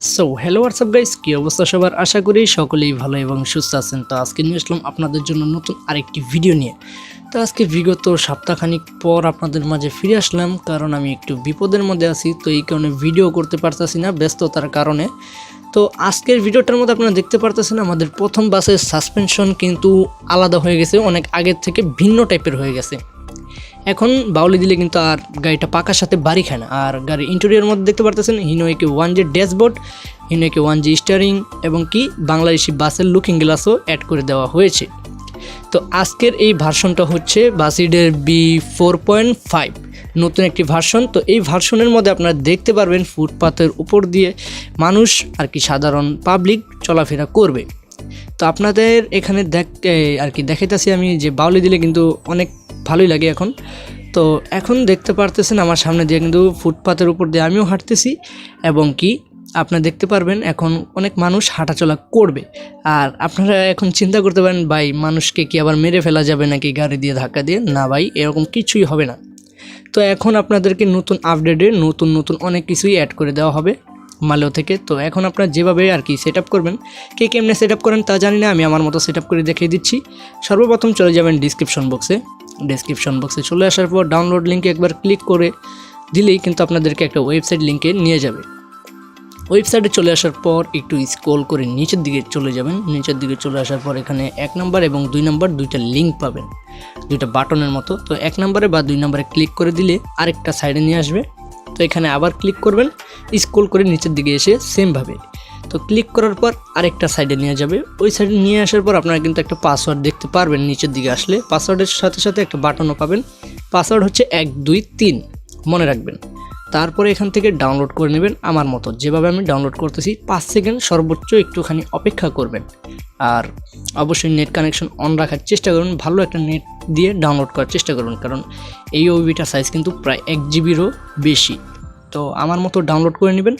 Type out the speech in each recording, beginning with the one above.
Hello WhatsApp guys, কি অবস্থা সবার? আশা করি সকলেই ভালো এবং সুস্থ আছেন। তো আজকে নিয়ে আসলাম আপনাদের জন্য নতুন আরেকটি ভিডিও নিয়ে। তো আজকে বিগত সপ্তাহখানিক পর আপনাদের মাঝে ফিরে আসলাম, কারণ আমি একটু বিপদের মধ্যে আছি। তো এই কারণে ভিডিও করতে পারতেছি না, ব্যস্ততার কারণে। তো আজকের ভিডিওটার মধ্যে আপনারা দেখতে পারতেছেন আমাদের প্রথম বাসের সাসপেনশন কিন্তু আলাদা হয়ে গেছে, অনেক আগের থেকে ভিন্ন টাইপের হয়ে গেছে। এখন বাউলি দিলে কিন্তু আর গাড়িটা পাকার সাথে বাড়ি খায় না। আর গাড়ির ইন্টেরিয়র মধ্যে দেখতে পারতেছেন হিনোকে 1G ড্যাশবোর্ড, হিনোকে 1G স্টিয়ারিং এবং কি বাংলাদেশি বাসের লুকিং গ্লাসও অ্যাড করে দেওয়া হয়েছে। তো আজকের এই ভার্সনটা হচ্ছে বাসিডের B4.5 নতুন একটি ভার্সন। তো এই ভার্সনের মধ্যে আপনারা দেখতে পারবেন ফুটপাথের উপর দিয়ে মানুষ আর কি সাধারণ পাবলিক চলাফেরা করবে। তো আপনাদের এখানে দেখাইতেছি আমি যে বাউলি দিলে কিন্তু অনেক ভালোই লাগে এখন। তো এখন দেখতে পারতেছেন আমার সামনে দিয়ে কিন্তু ফুটপাথের উপর দিয়ে আমিও হাঁটতেছি এবং কি আপনারা দেখতে পারবেন এখন অনেক মানুষ হাঁটাচলা করবে। আর আপনারা এখন চিন্তা করতে পারেন, ভাই মানুষকে কি আবার মেরে ফেলা যাবে নাকি গাড়ি দিয়ে ধাক্কা দিয়ে? না ভাই, এরকম কিছুই হবে না। তো এখন আপনাদেরকে নতুন আপডেটে নতুন অনেক কিছুই অ্যাড করে দেওয়া হবে মালেও থেকে। তো এখন আপনারা যেভাবে আর কি সেট আপ করবেন, কে কেমনে সেট আপ করেন তা জানি না, আমি আমার মতো সেট আপ করে দেখিয়ে দিচ্ছি। সর্বপ্রথম চলে যাবেন ডিসক্রিপশন বক্সে চলে আসার পর ডাউনলোড লিঙ্কে একবার ক্লিক করে দিলেই কিন্তু আপনাদেরকে একটা ওয়েবসাইট লিঙ্কে নিয়ে যাবে। ওয়েবসাইটে চলে আসার পর একটু স্ক্রল করে নিচের দিকে চলে যাবেন। নিচের দিকে চলে আসার পর এখানে 1 নাম্বার এবং 2 নাম্বার দুইটা লিঙ্ক পাবেন, দুইটা বাটনের মতো। তো 1 নাম্বারে বা 2 নাম্বারে ক্লিক করে দিলে আরেকটা সাইডে নিয়ে আসবে। তো এখানে আবার ক্লিক করবেন, স্ক্রল করে নিচের দিকে এসে সেমভাবে তো ক্লিক করার পর আরেকটা সাইডে নিয়ে যাবে। ওই সাইডে নিয়ে আসার পর আপনারা কিন্তু একটা পাসওয়ার্ড দেখতে পারবেন নিচের দিকে আসলে। পাসওয়ার্ডের সাথে সাথে একটা বাটনও পাবেন। পাসওয়ার্ড হচ্ছে 1 2 3, মনে রাখবেন। তারপরে এখান থেকে ডাউনলোড করে নেবেন আমার মতো, যেভাবে আমি ডাউনলোড করতেছি। 5 সেকেন্ড সর্বোচ্চ একটুখানি অপেক্ষা করবেন। আর অবশ্যই নেট কানেকশন অন রাখার চেষ্টা করুন, ভালো একটা নেট দিয়ে ডাউনলোড করার চেষ্টা করুন, কারণ এই ওবিটার সাইজ কিন্তু প্রায় 1 জিবিরও বেশি। তো আমার মতো ডাউনলোড করে নেবেন।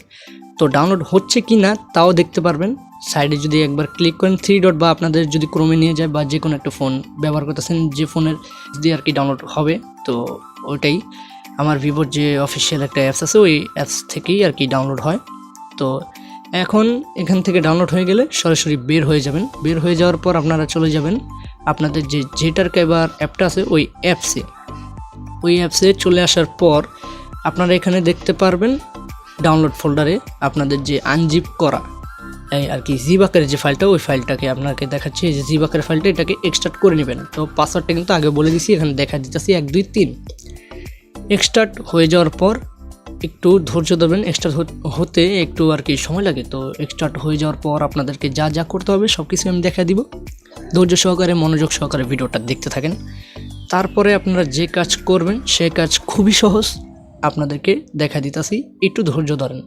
তো ডাউনলোড হচ্ছে কি না তাও দেখতে পারবেন। সাইডে যদি একবার ক্লিক করেন 3 ডট, বা আপনাদের যদি ক্রোমে নিয়ে যায় বা যে কোনো একটা ফোন ব্যবহার করতেছেন যে ফোনের দিয়ে আর কি ডাউনলোড হবে, তো ওইটাই আমার ভিভোর যে অফিসিয়াল একটা অ্যাপস আছে ওই অ্যাপস থেকেই আর কি ডাউনলোড হয়। তো এখন এখান থেকে ডাউনলোড হয়ে গেলে সরাসরি বের হয়ে যাবেন। বের হয়ে যাওয়ার পর আপনারা চলে যাবেন আপনাদের যে জেটার ক্যাবার অ্যাপটা আছে ওই অ্যাপসে চলে আসার পর আপনারা এখানে দেখতে পারবেন ডাউনলোড ফোল্ডারে আপনাদের যে আনজিপ করা এই আর কি জিপ আকারের যে ফাইলটা, ওই ফাইলটাকে আপনাকে দেখাচ্ছি। যে জিপ আকারের ফাইলটা, এটাকে এক্সট্রাক্ট করে নেবেন। তো পাসওয়ার্ডটা কিন্তু আগে বলে দিছি, এখানে দেখা দিতেছি 1 2 3। এক্সট্রাক্ট হয়ে যাওয়ার পর একটু ধৈর্য ধরবেন, এক্সট্রাক্ট হতে একটু আর কি সময় লাগে। তো এক্সট্রাক্ট হয়ে যাওয়ার পর আপনাদেরকে যা যা করতে হবে সব কিছু আমি দেখা দিব। ধৈর্য সহকারে মনোযোগ সহকারে ভিডিওটা দেখতে থাকেন। তারপরে আপনারা যে কাজ করবেন সে কাজ খুবই সহজ, আপনাদেরকে দেখা দিতেছি, একটু ধৈর্য ধরেন।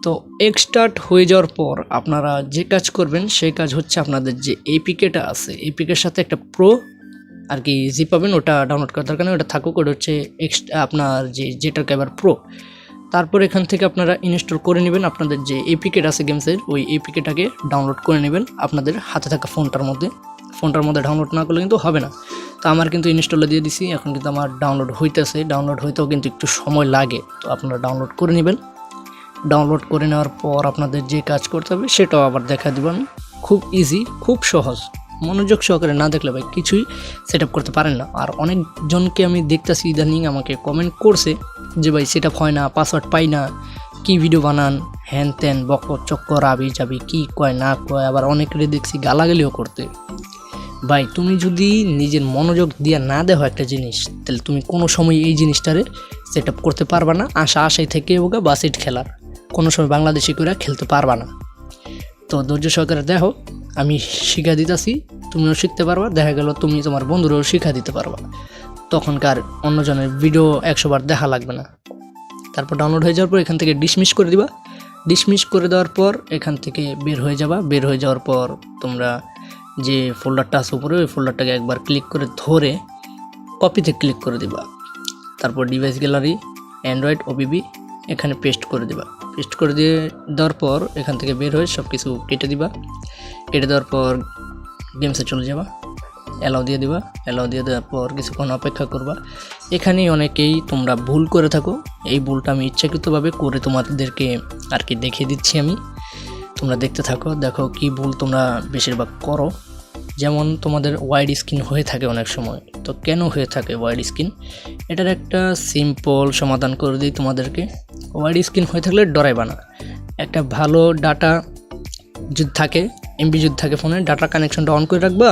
তো এক্সট্রাক্ট হয়ে যাওয়ার পর আপনারা যে কাজ করবেন সেই কাজ হচ্ছে আপনাদের যে এপিকেটা আছে, এপিকের সাথে একটা প্রো আর কি জিপ পাবেন, ওটা ডাউনলোড করার দরকার নেই, ওটা থাকুক। ওটা হচ্ছে আপনার যে জেটার ক্যাবার প্রো। তারপর এখান থেকে আপনারা ইনস্টল করে নেবেন আপনাদের যে এপিকেট আছে গেমসের, ওই এপিকেটাকে ডাউনলোড করে নেবেন আপনাদের হাতে থাকা ফোনটার মধ্যে ডাউনলোড না করলে কিন্তু হবে না। তো আমার কিন্তু ইনস্টলে দিয়ে দিছি, এখন কিন্তু আমার ডাউনলোড হইতেছে। ডাউনলোড হইতেও কিন্তু একটু সময় লাগে, তো আপনারা ডাউনলোড করে নেবেন। ডাউনলোড করে নেওয়ার পর আপনাদের যে কাজ করতে হবে সেটাও আবার দেখা দেবেন। খুব ইজি, খুব সহজ, মনোযোগ সহকারে না দেখলে ভাই কিছুই সেট আপ করতে পারেন না। আর অনেকজনকে আমি দেখতেছি ইদানিং আমাকে কমেন্ট করছে যে ভাই সেট আপ হয় না, পাসওয়ার্ড পাই না, কি ভিডিও বানান, হ্যান ত্যান বকর চক্কর আবি যাবি কি কয় না কয়। আবার অনেকের দেখছি গালাগালিও করতে। ভাই তুমি যদি নিজের মনোযোগ দিয়ে না দেও একটা জিনিস, তাহলে তুমি কোনো সময় এই জিনিসটারে সেট আপ করতে পারবা না। আশায় থেকে ওগা বাসিট খেলার কোনো সময় বাংলাদেশি করে খেলতে পারবা না। তো ধৈর্য সহকারে দেখো, আমি শিখা দিতেছি, তুমিও শিখতে পারবা। দেখা গেল তুমি তোমার বন্ধুরাও শিখা দিতে পারবা, তখনকার অন্যজনের ভিডিও 100 বার দেখা লাগবে না। তারপর ডাউনলোড হয়ে যাওয়ার পর এখান থেকে ডিসমিস করে দিবা। ডিসমিস করে দেওয়ার পর এখান থেকে বের হয়ে যাবা। বের হয়ে যাওয়ার পর তোমরা যে ফোল্ডারটা আছে উপরে, ওই ফোল্ডারটাকে একবার ক্লিক করে ধরে কপিতে ক্লিক করে দিবা। তারপর ডিভাইস গ্যালারি, অ্যান্ড্রয়েড, ওবিবি এখানে পেস্ট করে দিবা। পেস্ট করে দেওয়ার পর এখান থেকে বের হয়ে সব কিছু কেটে দিবা। কেটে দেওয়ার পর গেমসে চলে যাবা। অ্যালাউ দিয়ে দিবা। অ্যালাউ দিয়ে দেওয়ার পর কিছুক্ষণ অপেক্ষা করবা। এখানেই অনেকেই তোমরা ভুল করে থাকো, এই ভুলটা আমি ইচ্ছাকৃতভাবে করে তোমাদেরকে আর কি দেখিয়ে দিচ্ছি আমি। তোমরা দেখতে থাকো, দেখো কি ভুল তোমরা বেশিরভাগ করো। যেমন তোমাদের ওয়াইড স্ক্রিন হয়ে থাকে অনেক সময়। তো কেন হয়ে থাকে ওয়াইড স্ক্রিন, এটার একটা সিম্পল সমাধান করে দিই তোমাদেরকে। ওয়াইড স্ক্রিন হয়ে থাকলে ডরাইবা না। একটা ভালো ডাটা যদি থাকে, এমবি যদি থাকে ফোনে, ডাটা কানেকশনটা অন করে রাখবা।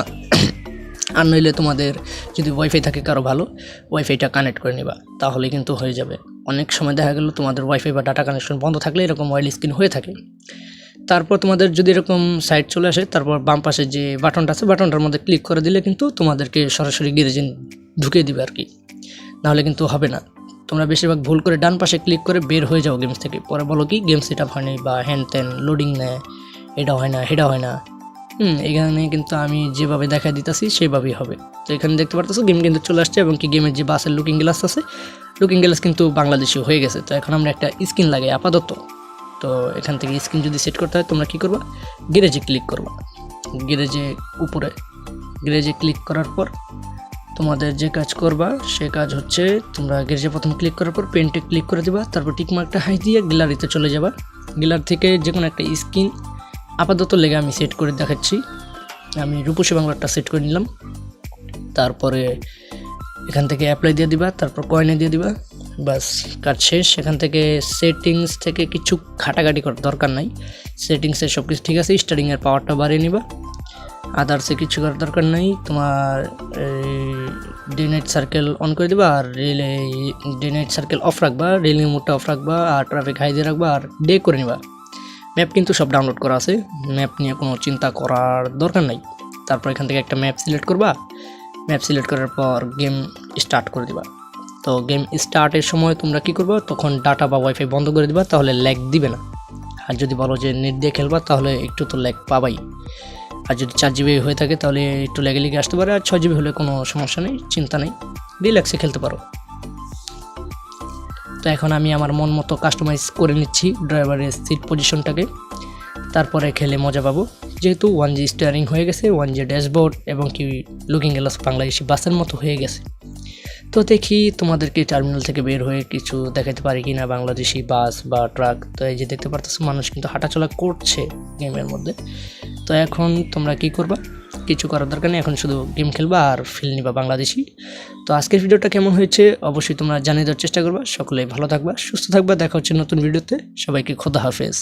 আর নইলে তোমাদের যদি ওয়াইফাই থাকে কারো ভালো, ওয়াইফাইটা কানেক্ট করে নিবা, তাহলে কিন্তু হয়ে যাবে। অনেক সময় দেখা গেল তোমাদের ওয়াইফাই বা ডাটা কানেকশন বন্ধ থাকলে এরকম ওয়াইড স্ক্রিন হয়ে থাকে। তারপর তোমাদের যদি এরকম সাইট চলে আসে, তারপর বাম পাশে যে বাটনটা আছে, বাটনটার মধ্যে ক্লিক করে দিলে কিন্তু তোমাদেরকে সরাসরি গ্যারেজে ঢুকিয়ে দিবে আর কি, নাহলে কিন্তু হবে না। তোমরা বেশিরভাগ ভুল করে ডান পাশে ক্লিক করে বের হয়ে যাও গেমস থেকে, পরে বলো কি গেম সেট আপ হয়নি বা হ্যান ত্যান লোডিং নেয়, এটা হয় না সেটা হয় না। এখানে কিন্তু আমি যেভাবে দেখা দিতেছি সেভাবেই হবে। তো এখানে দেখতে পারতেছো গেম কিন্তু চলে আসছে, এবং কি গেমের যে বাসের লুকিং গ্লাস আছে, লুকিং গ্লাস কিন্তু বাংলাদেশি হয়ে গেছে। তো এখন আমরা একটা স্ক্রিন লাগাই আপাতত। তো এখান থেকে স্ক্রিন যদি সেট করতে হয় তোমরা কী করবা, গ্যারেজে ক্লিক করবা। গ্যারেজে উপরে গ্যারেজে ক্লিক করার পর তোমাদের যে কাজ করবা সে কাজ হচ্ছে, তোমরা গ্যারেজে প্রথম ক্লিক করার পর পেন্টে ক্লিক করে দিবা, তারপর টিকমার্কটা হাই দিয়ে গ্যালারিতে চলে যাবা। গ্যালারি থেকে যে কোনো একটা স্ক্রিন আপাতত লেগে আমি সেট করে দেখাচ্ছি। আমি রূপসী বাংলাটা সেট করে নিলাম। তারপরে এখান থেকে অ্যাপ্লাই দিয়ে দিবা, তারপর কয়েনে দিয়ে দিবা, বাস কাজ শেষ। এখান থেকে সেটিংস থেকে কিছু ঘাটাঘাটি করার দরকার নাই, সেটিংসের সব কিছু ঠিক আছে। স্টার্টিংয়ের পাওয়ারটা বাড়িয়ে নিবা, আদার্সে কিছু করার দরকার নাই। তোমার ডে নাইট সার্কেল অন করে দিবা, আর relay day night circle off রাখবা, রেলিং মোডটা অফ রাখবা, আর ট্রাফিক হাই দিয়ে রাখবা, আর ডে করে নিবা। ম্যাপ কিন্তু সব ডাউনলোড করা আছে, ম্যাপ নিয়ে কোনো চিন্তা করার দরকার নাই। তারপর এখান থেকে একটা ম্যাপ সিলেক্ট করবা, ম্যাপ সিলেক্ট করার পর গেম স্টার্ট করে দিবা। তো গেম স্টার্টের সময় তোমরা কী করবা, তখন ডাটা বা ওয়াইফাই বন্ধ করে দিবা, তাহলে ল্যাগ দিবে না। আর যদি বলো যে নেট দিয়ে খেলবা, তাহলে একটু তো ল্যাগ পাবাই। আর যদি 4 জিবি হয়ে থাকে তাহলে একটু ল্যাগে লেগে আসতে পারে, আর 6 জিবি হলে কোনো সমস্যা নেই, চিন্তা নেই, রিল্যাক্সে খেলতে পারো। তো এখন আমি আমার মন মতো কাস্টমাইজ করে নিচ্ছি ড্রাইভারের সিট পজিশনটাকে, তারপরে খেলে মজা পাবো। যেহেতু 1G স্টিয়ারিং হয়ে গেছে, 1G ড্যাশবোর্ড, এবং কি লুকিং গ্লাস বাংলাদেশি বাসের মতো হয়ে গেছে। তো দেখি তোমাদেরকে টার্মিনাল থেকে বের হয়ে কিছু দেখাতে পারি কি না বাংলাদেশি বাস বা ট্রাক। তো এই যে দেখতে পারতেছো মানুষ কিন্তু হাঁটাচলা করছে গেমের মধ্যে। তো এখন তোমরা কি করবা, কিছু করার দরকার নেই, এখন শুধু গেম খেলবা আর ফিল নিবা বাংলাদেশি। তো আজকের ভিডিওটা কেমন হয়েছে অবশ্যই তোমরা জানিয়ে দেওয়ার চেষ্টা করবা। সকলেই ভালো থাকবা, সুস্থ থাকবা, দেখা হচ্ছে নতুন ভিডিওতে। সবাইকে খোদা হাফেজ।